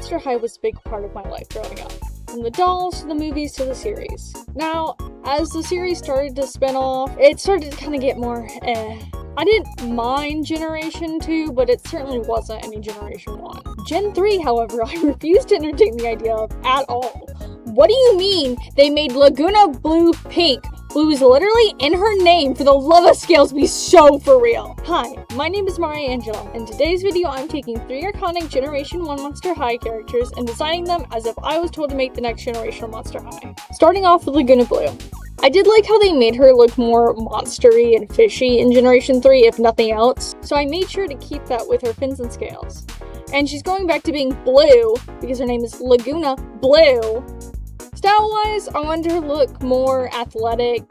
Monster High was a big part of my life growing up. From the dolls, to the movies, to the series. Now, as the series started to spin off, it started to kind of get more I didn't mind Generation 2, but it certainly wasn't any Generation 1. Gen 3, however, I refused to entertain the idea of at all. What do you mean they made Laguna Blue pink? Blue is literally in her name, for the love of scales, be so for real. Hi, my name is Maria Angela. In today's video, I'm taking 3 iconic Generation 1 Monster High characters and designing them as if I was told to make the next generation of Monster High. Starting off with Laguna Blue. I did like how they made her look more monstery and fishy in Generation 3, if nothing else, so I made sure to keep that with her fins and scales. And she's going back to being blue, because her name is Laguna Blue. Style-wise, I wanted her to look more athletic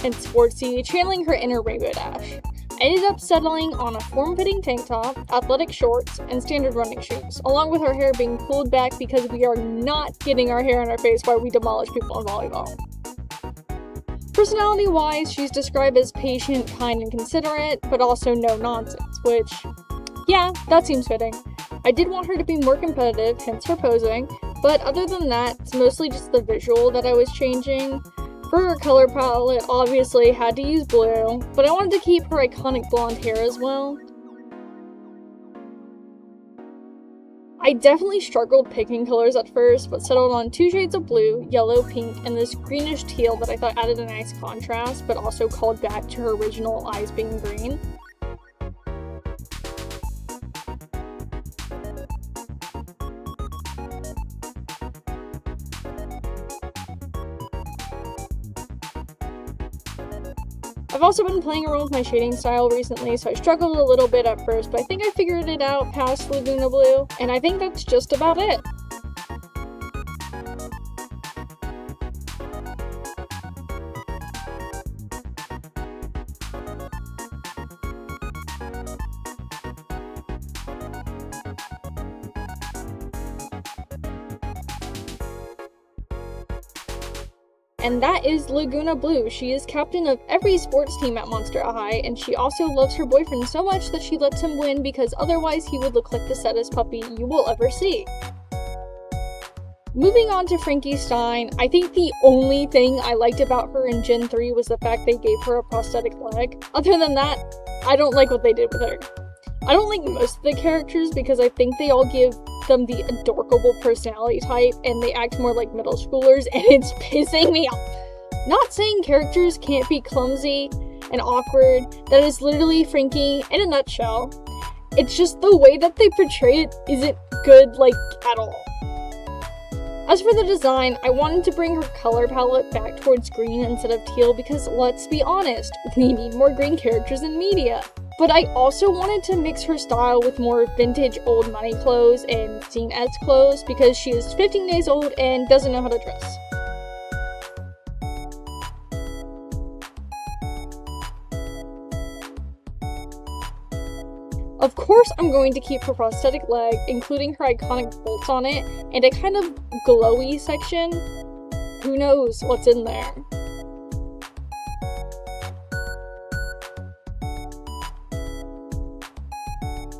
and sportsy, channeling her inner Rainbow Dash. I ended up settling on a form-fitting tank top, athletic shorts, and standard running shoes, along with her hair being pulled back because we are not getting our hair in our face while we demolish people in volleyball. Personality-wise, she's described as patient, kind, and considerate, but also no nonsense, which, yeah, that seems fitting. I did want her to be more competitive, hence her posing, but other than that, it's mostly just the visual that I was changing. For her color palette, obviously had to use blue, but I wanted to keep her iconic blonde hair as well. I definitely struggled picking colors at first, but settled on 2 shades of blue, yellow, pink, and this greenish teal that I thought added a nice contrast, but also called back to her original eyes being green. I've also been playing around with my shading style recently, so I struggled a little bit at first, but I think I figured it out past Laguna Blue, and I think that's just about it. And that is Laguna Blue. She is captain of every sports team at Monster High, and she also loves her boyfriend so much that she lets him win because otherwise he would look like the saddest puppy you will ever see. Moving on to Frankie Stein, I think the only thing I liked about her in Gen 3 was the fact they gave her a prosthetic leg. Other than that, I don't like what they did with her. I don't like most of the characters because I think they all give them the adorable personality type and they act more like middle schoolers, and it's pissing me off. Not saying characters can't be clumsy and awkward, that is literally Frankie in a nutshell. It's just the way that they portray it isn't good, like, at all. As for the design, I wanted to bring her color palette back towards green instead of teal because, let's be honest, we need more green characters in media. But I also wanted to mix her style with more vintage old money clothes and teen-esque clothes because she is 15 days old and doesn't know how to dress. Of course, I'm going to keep her prosthetic leg, including her iconic bolts on it, and a kind of glowy section. Who knows what's in there?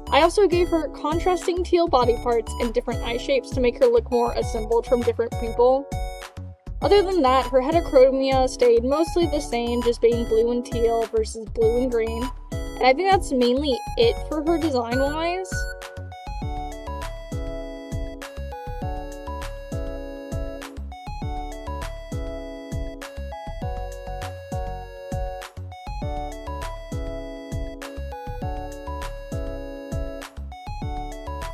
I also gave her contrasting teal body parts and different eye shapes to make her look more assembled from different people. Other than that, her heterochromia stayed mostly the same, just being blue and teal versus blue and green. And I think that's mainly it for her design-wise.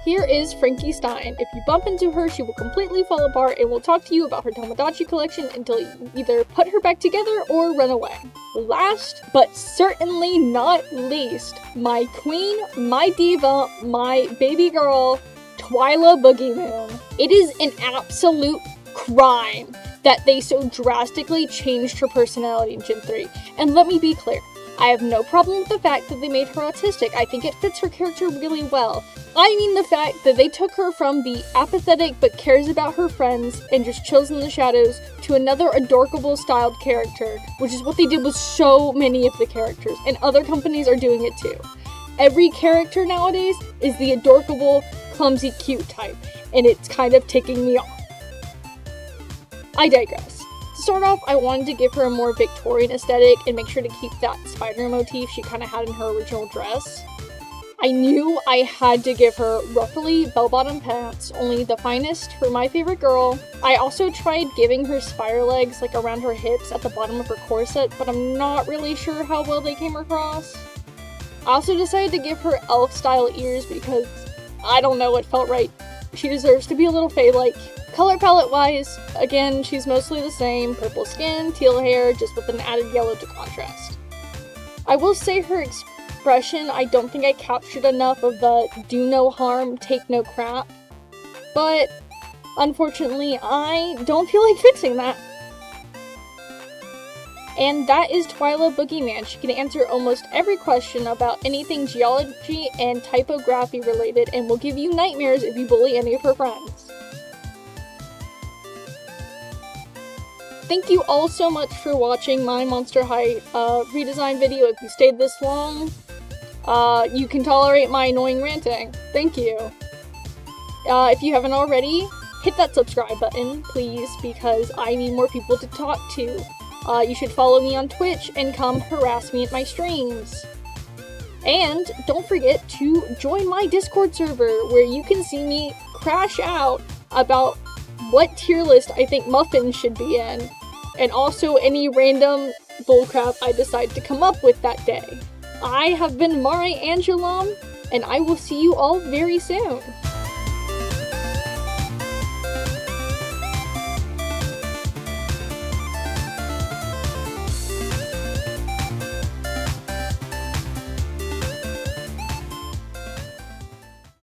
Here is Frankie Stein. If you bump into her, she will completely fall apart and will talk to you about her Tomodachi collection until you either put her back together or run away. Last, but certainly not least, my queen, my diva, my baby girl, Twyla Boogeyman. It is an absolute crime that they so drastically changed her personality in Gen 3. And let me be clear, I have no problem with the fact that they made her autistic. I think it fits her character really well. I mean the fact that they took her from the apathetic but cares about her friends and just chills in the shadows to another adorable styled character, which is what they did with so many of the characters, and other companies are doing it too. Every character nowadays is the adorable, clumsy cute type, and it's kind of ticking me off. I digress. To start off, I wanted to give her a more Victorian aesthetic and make sure to keep that spider motif she kind of had in her original dress. I knew I had to give her ruffly bell-bottom pants, only the finest for my favorite girl. I also tried giving her spider legs like around her hips at the bottom of her corset, but I'm not really sure how well they came across. I also decided to give her elf-style ears because, I don't know, it felt right. She deserves to be a little fae-like. Color palette-wise, again, she's mostly the same, purple skin, teal hair, just with an added yellow to contrast. I will say her expression, I don't think I captured enough of the do no harm, take no crap, but unfortunately, I don't feel like fixing that. And that is Twyla Boogeyman. She can answer almost every question about anything geology and typography related and will give you nightmares if you bully any of her friends. Thank you all so much for watching my Monster High redesign video. If you stayed this long, you can tolerate my annoying ranting. Thank you. If you haven't already, hit that subscribe button, please, because I need more people to talk to. You should follow me on Twitch and come harass me at my streams. And don't forget to join my Discord server where you can see me crash out about what tier list I think muffins should be in, and also any random bullcrap I decide to come up with that day. I have been Mare Angelum, and I will see you all very soon.